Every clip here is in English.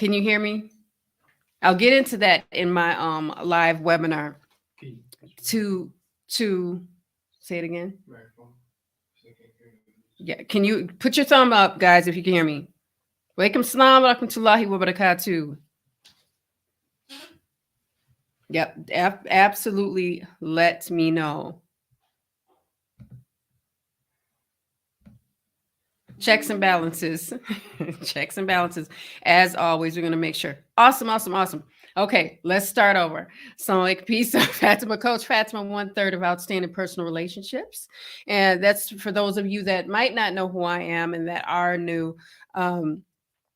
Can you hear me? I'll get into that in my live webinar. To say it again. Yeah, can you put your thumb up, guys, if you can hear me? Walaikum salam wa rahmatullahi wa barakatuh. Yep, absolutely. Let me know. Checks and balances. Checks and balances. As always, we're going to make sure. Awesome, awesome, awesome. Okay, let's start over. So, like, peace of Fatimah, Coach Fatimah, 1/3 of outstanding personal relationships. And that's for those of you that might not know who I am and that are new. I'm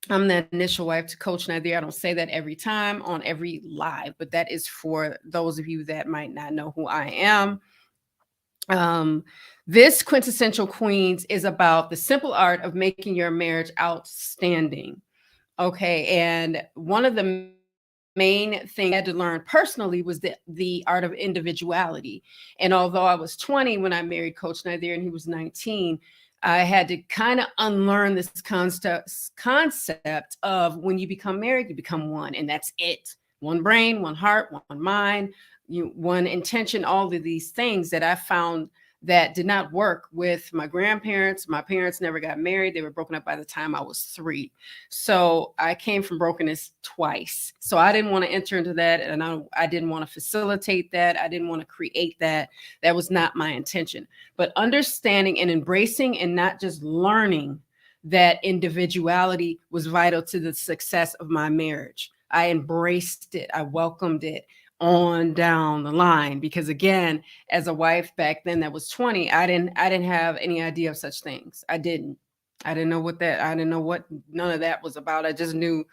the initial wife to Coach Nazir. I don't say that every time on every live, but that is for those of you that might not know who I am. This Quintessential Queens is about the simple art of making your marriage outstanding. Okay. And one of the main things I had to learn personally was the art of individuality. And although I was 20 when I married Coach Nyla and he was 19, I had to kind of unlearn this concept of when you become married, you become one, and that's it. One brain, one heart, one mind, one intention, all of these things that I found that did not work with my grandparents. My parents never got married. They were broken up by the time I was 3. So I came from brokenness twice. So I didn't want to enter into that. And I didn't want to facilitate that. I didn't want to create that. That was not my intention. But understanding and embracing and not just learning that individuality was vital to the success of my marriage. I embraced it. I welcomed it on down the line, because again, as a wife back then that was 20, I didn't have any idea of such things. I didn't know what none of that was about. I just knew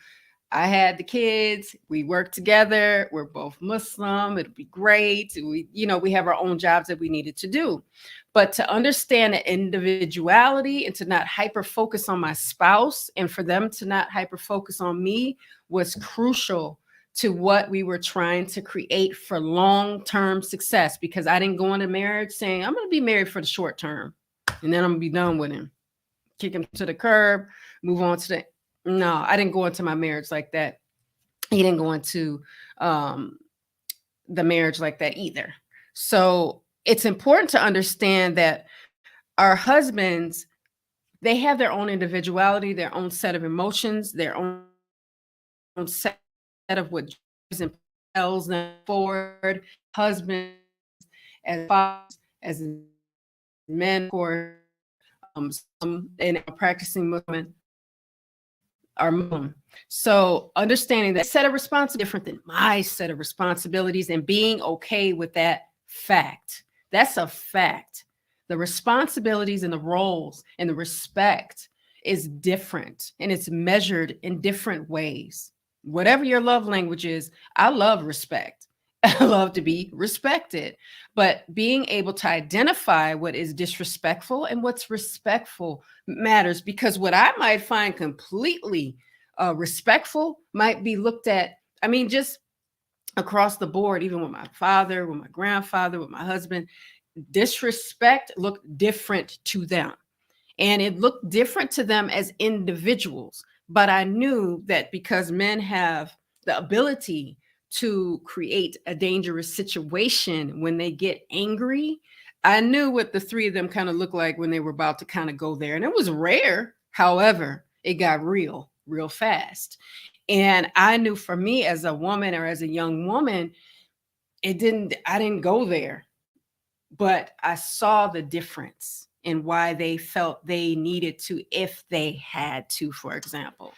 I had the kids, we worked together, we're both Muslim, it'd be great. We have our own jobs that we needed to do. But to understand the individuality and to not hyper focus on my spouse and for them to not hyper focus on me was crucial to what we were trying to create for long-term success, because I didn't go into marriage saying, I'm going to be married for the short term and then I'm going to be done with him, kick him to the curb, move on to the... No, I didn't go into my marriage like that. He didn't go into the marriage like that either. So it's important to understand that our husbands, they have their own individuality, their own set of emotions, their own set of what impels them forward. Husbands, as fathers, as men, or some in practicing Muslim are Muslim. So understanding that set of responsibilities different than my set of responsibilities and being okay with that fact. That's a fact. The responsibilities and the roles and the respect is different, and it's measured in different ways. Whatever your love language is, I love respect. I love to be respected, but being able to identify what is disrespectful and what's respectful matters, because what I might find completely respectful might be looked at, just across the board, even with my father, with my grandfather, with my husband, disrespect looked different to them. And it looked different to them as individuals. But I knew that because men have the ability to create a dangerous situation when they get angry, I knew what the 3 of them kind of looked like when they were about to kind of go there. And it was rare. However, it got real fast. And I knew for me as a woman or as a young woman, I didn't go there, but I saw the difference in why they felt they needed to, if they had to. For example,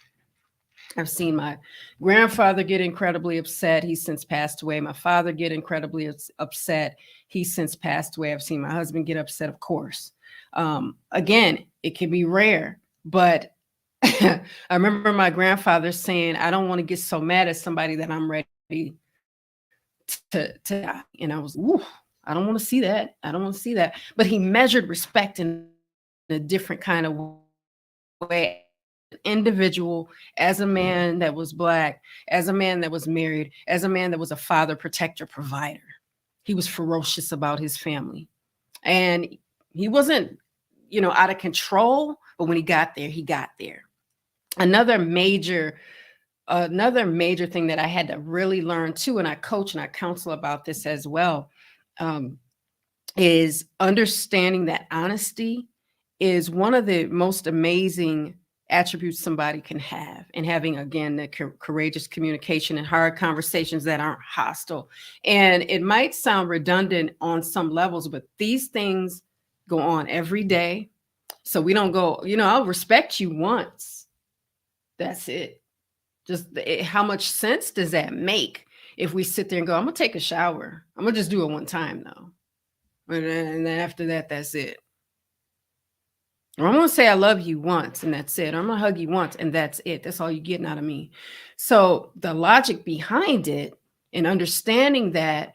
I've seen my grandfather get incredibly upset. He's since passed away. My father get incredibly upset. He's since passed away. I've seen my husband get upset, of course. Again, it can be rare, but I remember my grandfather saying, I don't want to get so mad at somebody that I'm ready to die. And I was, ooh, I don't want to see that. I don't want to see that. But he measured respect in a different kind of way. Individual, as a man that was Black, as a man that was married, as a man that was a father, protector, provider. He was ferocious about his family. And he wasn't, out of control, but when he got there, he got there. Another major another major thing that I had to really learn too, and I coach and I counsel about this as well, um, is understanding that honesty is one of the most amazing attributes somebody can have, and having, again, the courageous communication and hard conversations that aren't hostile. And it might sound redundant on some levels, but these things go on every day. So we don't go, I'll respect you once. That's it. Just how much sense does that make if we sit there and go, I'm gonna take a shower. I'm gonna just do it one time though. And then after that, that's it. Or I'm gonna say I love you once and that's it. Or I'm gonna hug you once and that's it. That's all you're getting out of me. So the logic behind it, and understanding that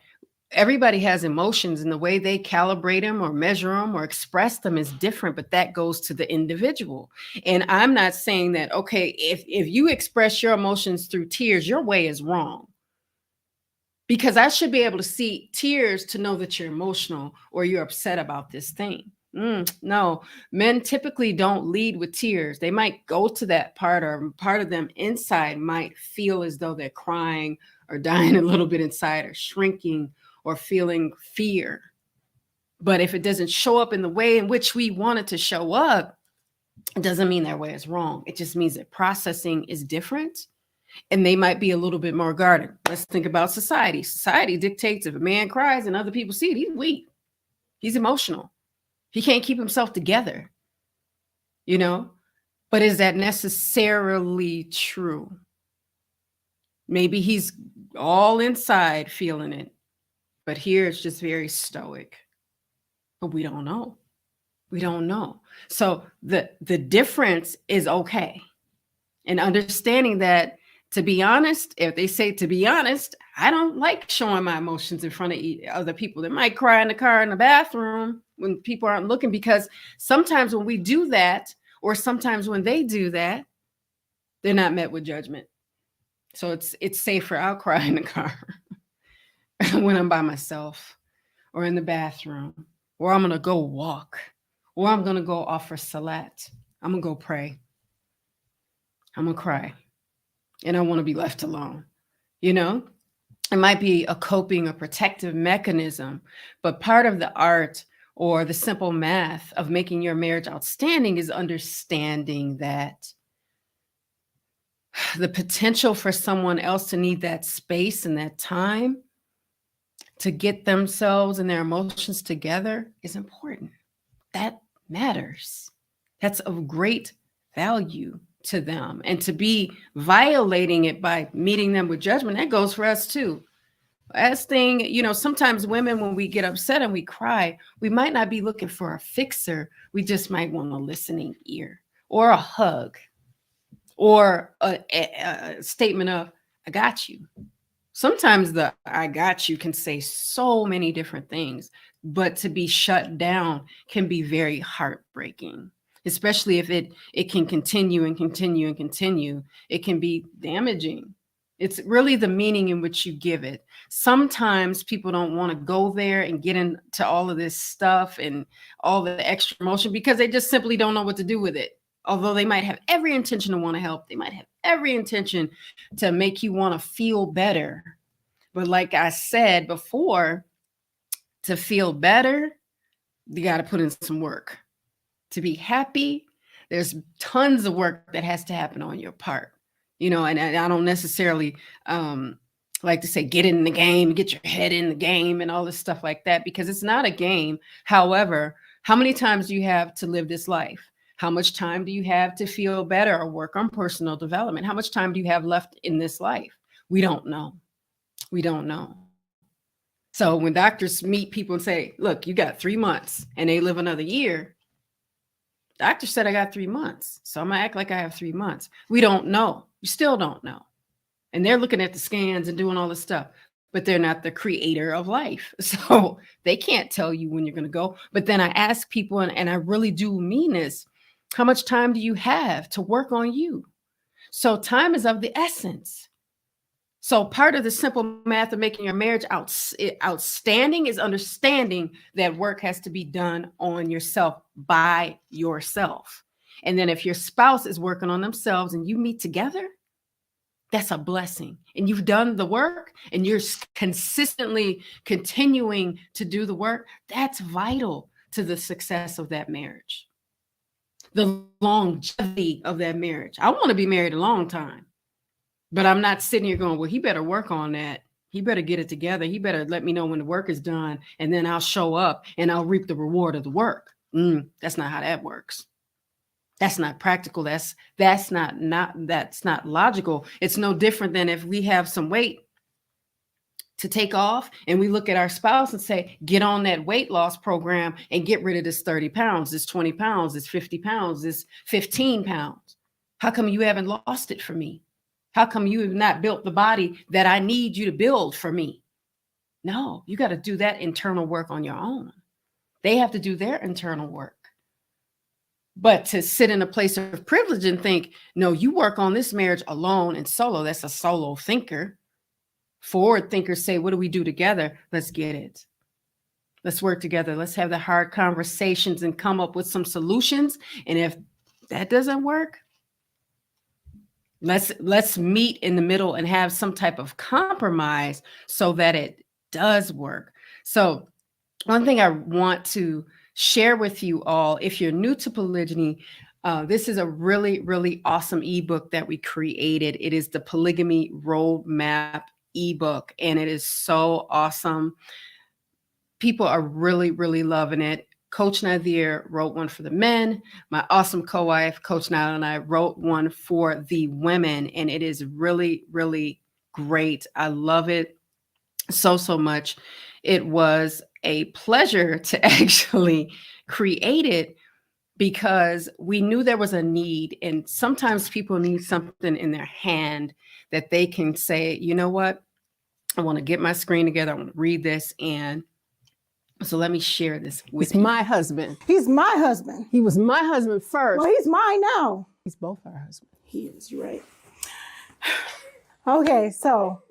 everybody has emotions, and the way they calibrate them or measure them or express them is different, but that goes to the individual. And I'm not saying that, okay, if you express your emotions through tears, your way is wrong. Because I should be able to see tears to know that you're emotional or you're upset about this thing. No, men typically don't lead with tears. They might go to that part, or part of them inside might feel as though they're crying or dying a little bit inside, or shrinking, or feeling fear. But if it doesn't show up in the way in which we want it to show up, it doesn't mean their way is wrong. It just means that processing is different, and they might be a little bit more guarded. Let's think about society. Society dictates if a man cries and other people see it, he's weak. He's emotional. He can't keep himself together, But is that necessarily true? Maybe he's all inside feeling it, but here it's just very stoic. But we don't know. We don't know. So the difference is okay. And understanding that, to be honest, if they say to be honest, I don't like showing my emotions in front of other people. They might cry in the car, in the bathroom, when people aren't looking, because sometimes when we do that, or sometimes when they do that, they're not met with judgment. So it's safer. I'll cry in the car when I'm by myself, or in the bathroom, or I'm going to go walk, or I'm going to go offer salat. I'm going to go pray. I'm going to cry. And I want to be left alone. It might be a coping, a protective mechanism, but part of the art, or the simple math of making your marriage outstanding, is understanding that the potential for someone else to need that space and that time to get themselves and their emotions together is important. That matters. That's of great value to them. And to be violating it by meeting them with judgment, that goes for us too. Last thing, sometimes women, when we get upset and we cry, we might not be looking for a fixer. We just might want a listening ear, or a hug, or a statement of, I got you. Sometimes the I got you can say so many different things, but to be shut down can be very heartbreaking, especially if it can continue and continue and continue. It can be damaging. It's really the meaning in which you give it. Sometimes people don't want to go there and get into all of this stuff and all the extra emotion, because they just simply don't know what to do with it. Although they might have every intention to want to help, they might have every intention to make you want to feel better. But like I said before, to feel better, you got to put in some work. To be happy, there's tons of work that has to happen on your part. And I don't necessarily like to say get in the game, get your head in the game and all this stuff like that, because it's not a game. However, how many times do you have to live this life? How much time do you have to feel better or work on personal development? How much time do you have left in this life? We don't know. We don't know. So when doctors meet people and say, look, you got 3 months, and they live another year, doctor said I got 3 months, so I'm going to act like I have 3 months. We don't know. We still don't know. And they're looking at the scans and doing all this stuff, but they're not the creator of life. So they can't tell you when you're going to go. But then I ask people, and I really do mean this, how much time do you have to work on you? So time is of the essence. So part of the simple math of making your marriage outstanding is understanding that work has to be done on yourself by yourself. And then if your spouse is working on themselves and you meet together, That's a blessing. And you've done the work and you're consistently continuing to do the work. That's vital to the success of that marriage, the longevity of that marriage. I want to be married a long time, but I'm not sitting here going, well, he better work on that. He better get it together. He better let me know when the work is done, and then I'll show up and I'll reap the reward of the work. That's not how that works. That's not practical. That's not logical. It's no different than if we have some weight to take off and we look at our spouse and say, get on that weight loss program and get rid of this 30 pounds, this 20 pounds, this 50 pounds, this 15 pounds. How come you haven't lost it for me? How come you have not built the body that I need you to build for me? No, you got to do that internal work on your own. They have to do their internal work. But to sit in a place of privilege and think, no, you work on this marriage alone and solo, that's a solo thinker. Forward thinkers say, what do we do together? Let's get it. Let's work together. Let's have the hard conversations and come up with some solutions. And if that doesn't work, let's meet in the middle and have some type of compromise so that it does work. So one thing I want to share with you all, if you're new to polygyny, this is a really, really awesome ebook that we created. It is the Polygamy Roadmap ebook, and it is so awesome. People are really, really loving it. Coach Nazir wrote one for the men. My awesome co-wife, Coach Nyla, and I wrote one for the women, and it is really, really great. I love it so much. It was a pleasure to actually create it because we knew there was a need, and sometimes people need something in their hand that they can say, you know what, I want to get my screen together, I want to read this, and so let me share this with you. My husband. He's my husband. He was my husband first. Well, he's mine now. He's both our husbands. He is, you're right. Okay, so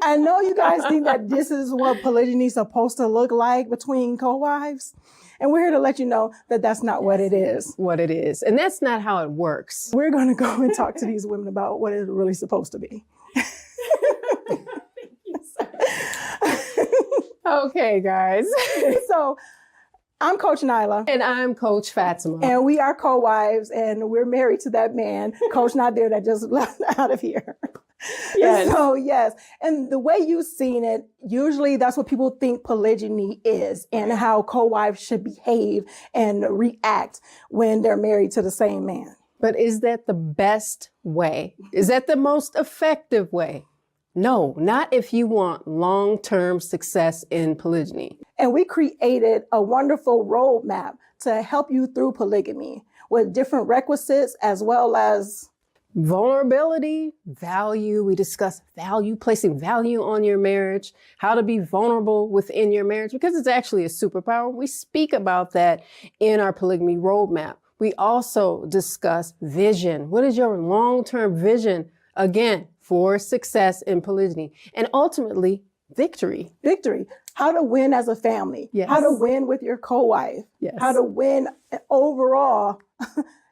I know you guys think that this is what polygyny is supposed to look like between co-wives. And we're here to let you know that that's not what it is. What it is. And that's not how it works. We're going to go and talk to these women about what it's really supposed to be. Okay, guys. So I'm Coach Nyla. And I'm Coach Fatimah. And we are co-wives, and we're married to that man, Coach Nazir, that just left out of here. Yes. So, yes. And the way you've seen it, usually that's what people think polygyny is, and how co-wives should behave and react when they're married to the same man. But is that the best way? Is that the most effective way? No, not if you want long-term success in polygyny. And we created a wonderful roadmap to help you through polygamy with different requisites as well as vulnerability, value. We discuss value, placing value on your marriage, how to be vulnerable within your marriage, because it's actually a superpower. We speak about that in our polygamy roadmap. We also discuss vision. What is your long-term vision, again, for success in polygyny? And ultimately, victory. Victory. How to win as a family. Yes. How to win with your co-wife. Yes. How to win overall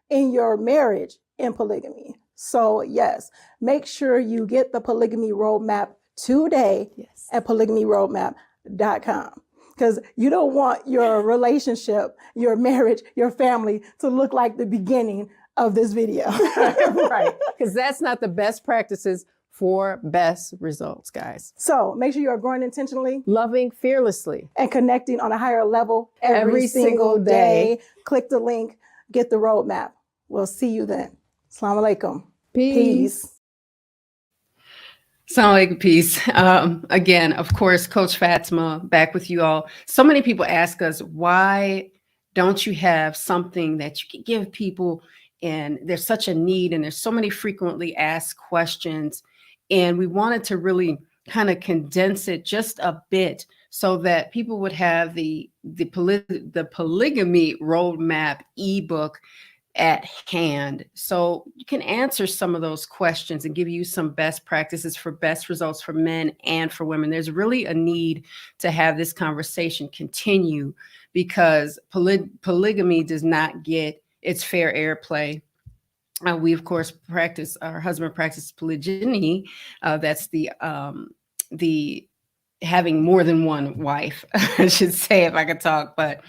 in your marriage in polygamy. So yes, make sure you get the polygamy roadmap today at polygamyroadmap.com. Because you don't want your relationship, your marriage, your family to look like the beginning of this video. Right. Because that's not the best practices for best results, guys. So make sure you are growing intentionally, loving fearlessly, and connecting on a higher level every single day. Click the link, get the roadmap. We'll see you then. Assalamu alaikum. Peace. Assalamu alaikum. Peace. Again, of course, Coach Fatimah back with you all. So many people ask us, why don't you have something that you can give people? And there's such a need, and there's so many frequently asked questions. And we wanted to really kind of condense it just a bit so that people would have the polygamy roadmap ebook at hand. So you can answer some of those questions and give you some best practices for best results for men and for women. There's really a need to have this conversation continue because polygamy does not get its fair airplay We of course practice. Our husband practices polygyny. That's the having more than one wife, I should say, if I could talk. But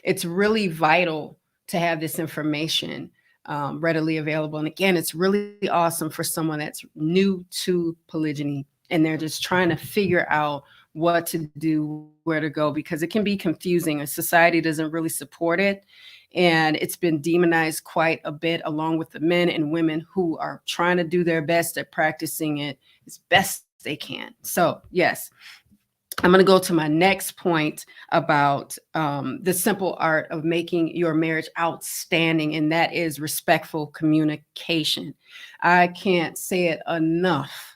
it's really vital to have this information readily available. And again, it's really awesome for someone that's new to polygyny and they're just trying to figure out what to do, where to go, because it can be confusing. A society doesn't really support it. And it's been demonized quite a bit, along with the men and women who are trying to do their best at practicing it as best they can. So, yes, I'm going to go to my next point about the simple art of making your marriage outstanding, and that is respectful communication. I can't say it enough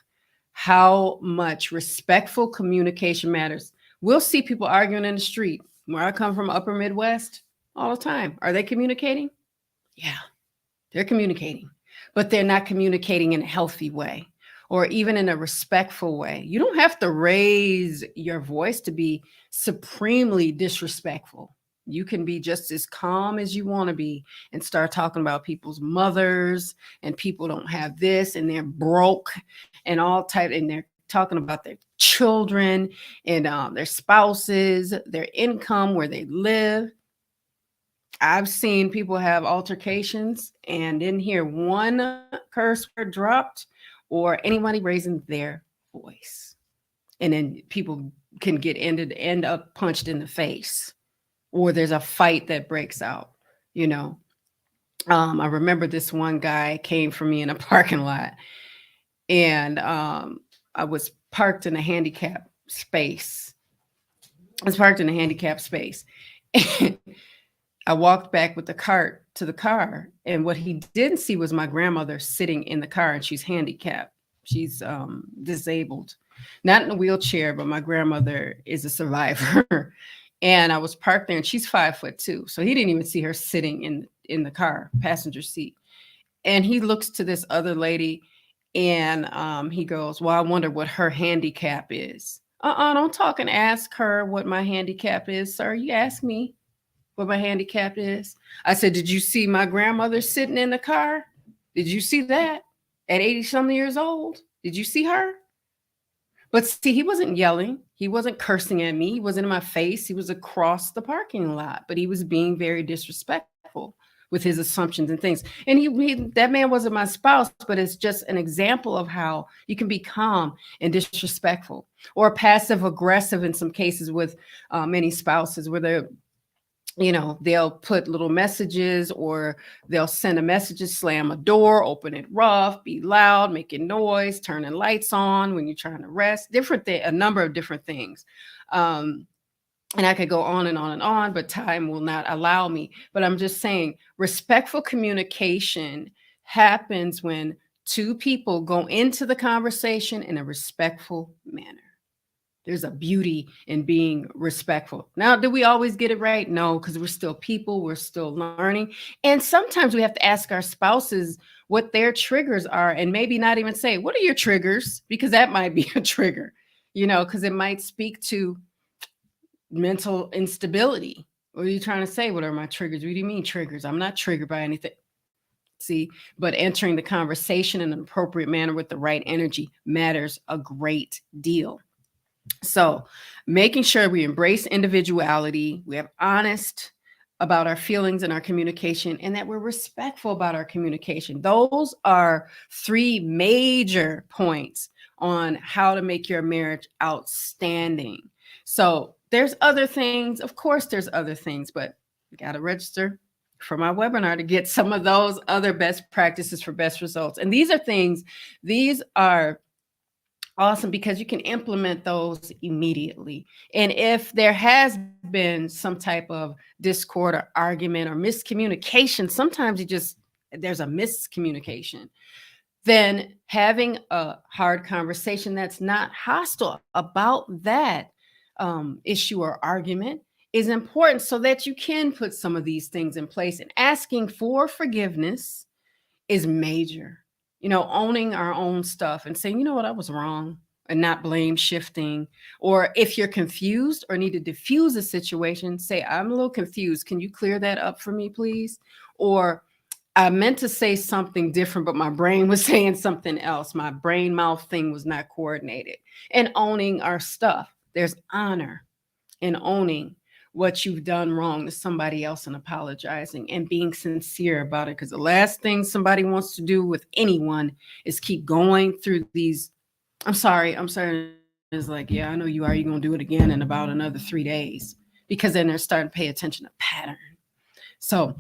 how much respectful communication matters. We'll see people arguing in the street. Where I come from, upper Midwest, all the time. Are they communicating? Yeah, they're communicating, but they're not communicating in a healthy way or even in a respectful way. You don't have to raise your voice to be supremely disrespectful. You can be just as calm as you want to be and start talking about people's mothers, and people don't have this and they're broke and all type, and they're talking about their children and their spouses, their income, where they live. I've seen people have altercations and didn't hear one curse word dropped or anybody raising their voice. And then people can end up punched in the face, or there's a fight that breaks out, you know. I remember this one guy came for me in a parking lot, and I was parked in a handicap space. I walked back with the cart to the car, and what he didn't see was my grandmother sitting in the car, and she's handicapped. She's disabled, not in a wheelchair, but my grandmother is a survivor. And I was parked there, and she's 5'2", so he didn't even see her sitting in the car passenger seat. And he looks to this other lady, and he goes, "Well, I wonder what her handicap is." Don't talk and ask her what my handicap is, sir. You ask me what my handicap is. I said, "Did you see my grandmother sitting in the car? Did you see that at 80 something years old? Did you see her?" But see, he wasn't yelling. He wasn't cursing at me. He wasn't in my face. He was across the parking lot, but he was being very disrespectful with his assumptions and things. And that man wasn't my spouse, but it's just an example of how you can be calm and disrespectful, or passive aggressive in some cases with many spouses, where they're, they'll put little messages, or they'll send a message, slam a door, open it rough, be loud, making noise, turning lights on when you're trying to rest, a number of different things. And I could go on and on and on, but time will not allow me. But I'm just saying, respectful communication happens when two people go into the conversation in a respectful manner. There's a beauty in being respectful. Now, do we always get it right? No, because we're still people. We're still learning. And sometimes we have to ask our spouses what their triggers are, and maybe not even say, "What are your triggers?" Because that might be a trigger, because it might speak to mental instability. What are you trying to say? What are my triggers? What do you mean triggers? I'm not triggered by anything. See, but entering the conversation in an appropriate manner with the right energy matters a great deal. So making sure we embrace individuality, we have honest about our feelings and our communication, and that we're respectful about our communication. Those are three major points on how to make your marriage outstanding. So there's other things. Of course, there's other things, but you got to register for my webinar to get some of those other best practices for best results. And these are awesome, because you can implement those immediately. And if there has been some type of discord or argument or miscommunication, sometimes there's a miscommunication, then having a hard conversation that's not hostile about that issue or argument is important, so that you can put some of these things in place. And asking for forgiveness is major. Owning our own stuff and saying, "You know what, I was wrong," and not blame shifting. Or if you're confused or need to diffuse a situation, say, "I'm a little confused. Can you clear that up for me, please?" Or I meant to say something different, but my brain was saying something else. My brain mouth thing was not coordinated. And owning our stuff. There's honor in owning what you've done wrong to somebody else and apologizing and being sincere about it. Because the last thing somebody wants to do with anyone is keep going through these. I'm sorry. It's like, yeah, I know you are. You're going to do it again in about another 3 days, because then they're starting to pay attention to pattern. So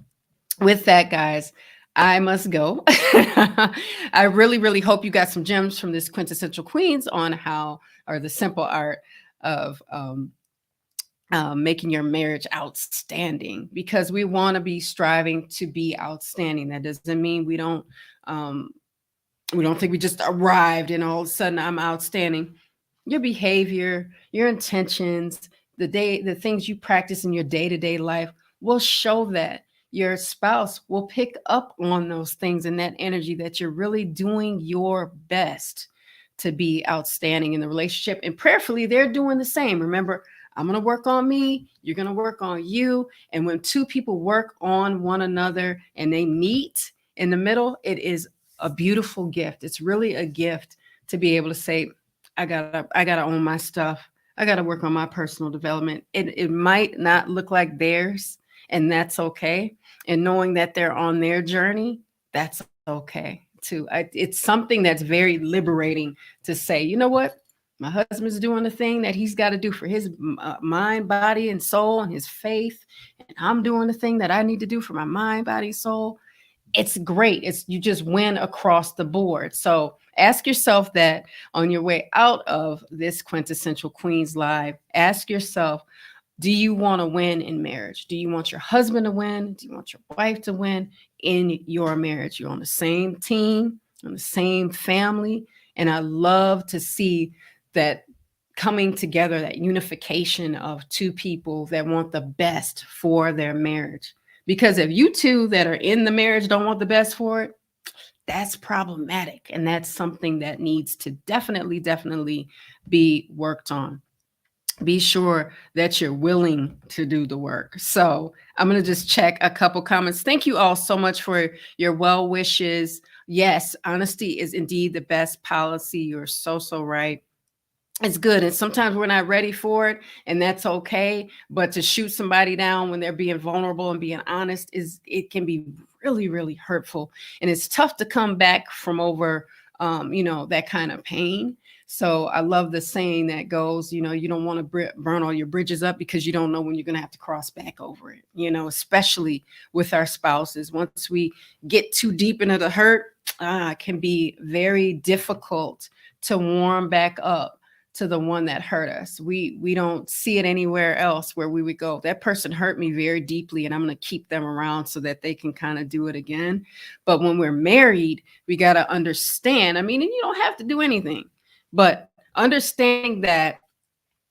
with that, guys, I must go. I really, really hope you got some gems from this Quintessential Queens on how, or the simple art of making your marriage outstanding, because we want to be striving to be outstanding. That doesn't mean we don't think we just arrived and all of a sudden I'm outstanding. Your behavior, your intentions, the things you practice in your day-to-day life will show that. Your spouse will pick up on those things and that energy, that you're really doing your best to be outstanding in the relationship. And prayerfully, they're doing the same. Remember, I'm going to work on me. You're going to work on you. And when two people work on one another and they meet in the middle, it is a beautiful gift. It's really a gift to be able to say, I gotta own my stuff. I gotta work on my personal development. It might not look like theirs, and that's okay. And knowing that they're on their journey, that's okay too. It's something that's very liberating to say, you know what? My husband's doing the thing that he's got to do for his mind, body, and soul, and his faith. And I'm doing the thing that I need to do for my mind, body, soul. It's great. You just win across the board. So ask yourself that on your way out of this Quintessential Queens Live. Ask yourself, do you want to win in marriage? Do you want your husband to win? Do you want your wife to win in your marriage? You're on the same team, on the same family. And I love to see that coming together, that unification of two people that want the best for their marriage. Because if you two that are in the marriage don't want the best for it, that's problematic. And that's something that needs to definitely be worked on. Be sure that you're willing to do the work. So I'm going to just check a couple comments. Thank you all so much for your well wishes. Yes, honesty is indeed the best policy. You're so right. It's good. And sometimes we're not ready for it, and that's okay. But to shoot somebody down when they're being vulnerable and being honest, it can be really hurtful. And it's tough to come back from over, that kind of pain. So I love the saying that goes, you don't want to burn all your bridges up, because you don't know when you're going to have to cross back over it, especially with our spouses. Once we get too deep into the hurt, it can be very difficult to warm back up to the one that hurt us. We don't see it anywhere else where we would go, that person hurt me very deeply, and I'm going to keep them around so that they can kind of do it again. But when we're married, we got to understand, and you don't have to do anything, but understanding that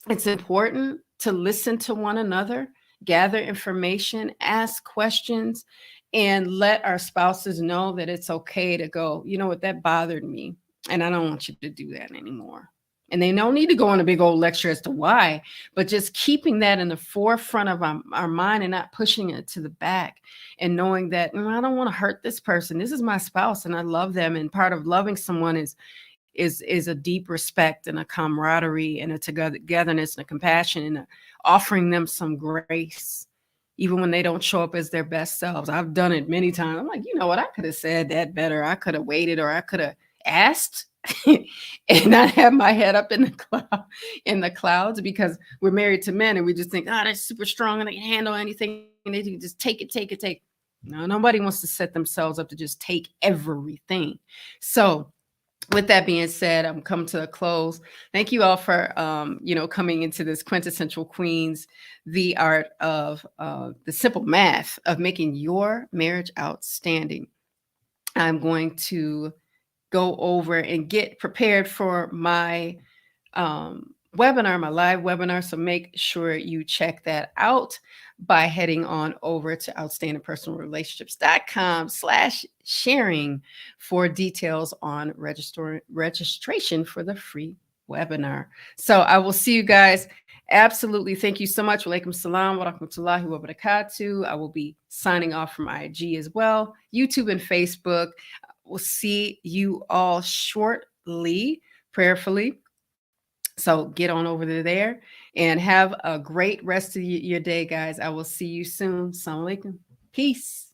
it's important to listen to one another, gather information, ask questions, and let our spouses know that it's okay to go, you know what, that bothered me, and I don't want you to do that anymore. And they don't need to go on a big old lecture as to why, but just keeping that in the forefront of our mind and not pushing it to the back, and knowing that I don't want to hurt this person. This is my spouse and I love them. And part of loving someone is a deep respect and a camaraderie and a togetherness and a compassion and offering them some grace, even when they don't show up as their best selves. I've done it many times. I'm like, you know what? I could have said that better. I could have waited, or I could have asked and not have my head up in the clouds, because we're married to men and we just think, they're super strong and they can handle anything and they can just take it. No, nobody wants to set themselves up to just take everything. So with that being said, I'm coming to a close. Thank you all for, coming into this Quintessential Queens, the art of the simple math of making your marriage outstanding. I'm going to go over and get prepared for my webinar, my live webinar. So make sure you check that out by heading on over to outstandingpersonalrelationships.com/sharing for details on registration for the free webinar. So I will see you guys Absolutely. Thank you so much. Walaikum salam wa rahmatullahi wa barakatuh. I will be signing off from IG as well, YouTube and Facebook. We'll see you all shortly, prayerfully. So get on over there and have a great rest of your day, guys. I will see you soon. Assalamu alaikum. Peace.